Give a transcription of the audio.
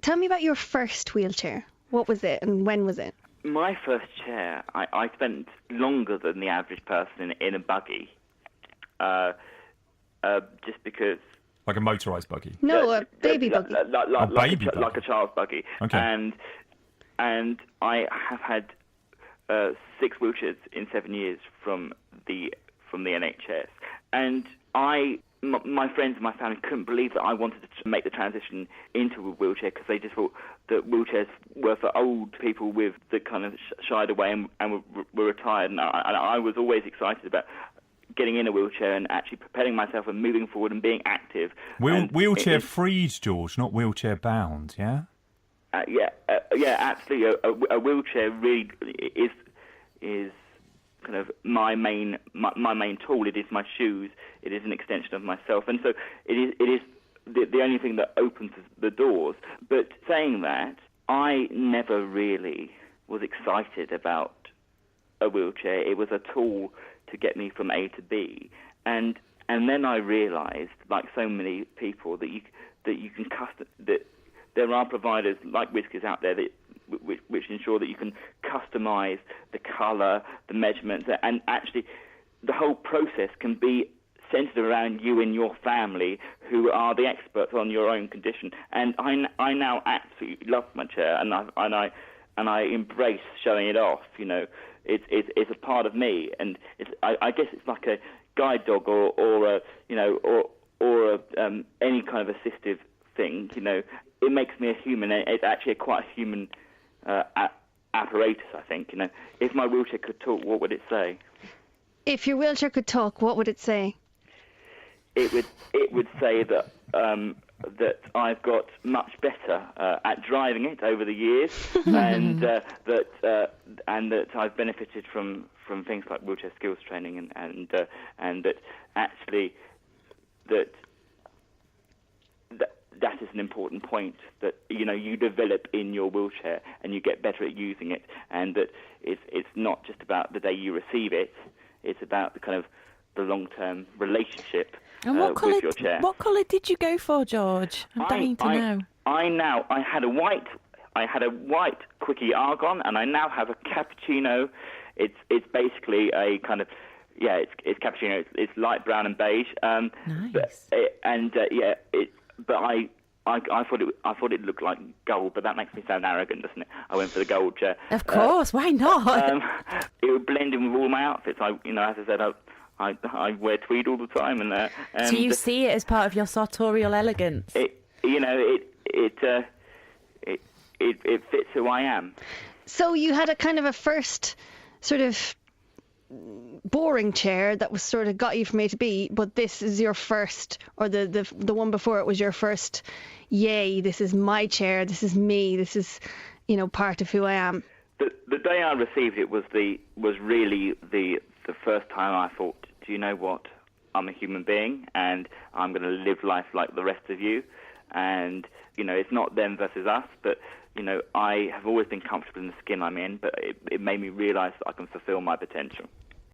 tell me about your first wheelchair. What was it and when was it? My first chair, I spent longer than the average person in a buggy, just because... Like a motorised buggy? No, a baby buggy. Like a child's buggy. Okay. And I have had 6 wheelchairs in 7 years from the NHS. And my friends and my family couldn't believe that I wanted to make the transition into a wheelchair, because they just thought that wheelchairs were for old people with that kind of shied away and were retired. And I was always excited about getting in a wheelchair and actually propelling myself and moving forward and being active. Wheelchair freed, George, not wheelchair bound, yeah? Yeah, absolutely. A wheelchair really is kind of my main tool. It is my shoes. It is an extension of myself, and so it is the only thing that opens the doors. But saying that, I never really was excited about a wheelchair. It was a tool to get me from A to B, and then I realised, like so many people, that you can custom that. There are providers like Whiskers out there which ensure that you can customise the colour, the measurements, and actually the whole process can be centred around you and your family, who are the experts on your own condition. And I now absolutely love my chair, and I embrace showing it off. You know, it's a part of me, and I guess it's like a guide dog or any kind of assistive thing. You know, it makes me a human. It's actually quite a human apparatus, I think. You know, if my wheelchair could talk, what would it say? If your wheelchair could talk, what would it say? It would say that that I've got much better at driving it over the years, and that I've benefited from things like wheelchair skills training, and that actually that is an important point, that you develop in your wheelchair and you get better at using it, and that it's not just about the day you receive it, it's about the kind of the long-term relationship with your chair. What colour did you go for, George? I'm dying to know. I had a white Quickie Argon, and I now have a cappuccino. It's basically a kind of it's cappuccino. It's light brown and beige. Nice. But I thought it looked like gold, but that makes me sound arrogant, doesn't it? I went for the gold chair. Of course, why not? It would blend in with all my outfits. As I said, I wear tweed all the time, and so you see it as part of your sartorial elegance. It fits who I am. So you had a kind of a first sort of boring chair that was sort of got you from A to B, but this is your first, or the one before it was your first, yay, this is my chair, this is me, this is part of who I am. The day I received it was really the first time I thought, do you know what, I'm a human being and I'm going to live life like the rest of you, and it's not them versus us, but I have always been comfortable in the skin I'm in, but it made me realise that I can fulfil my potential.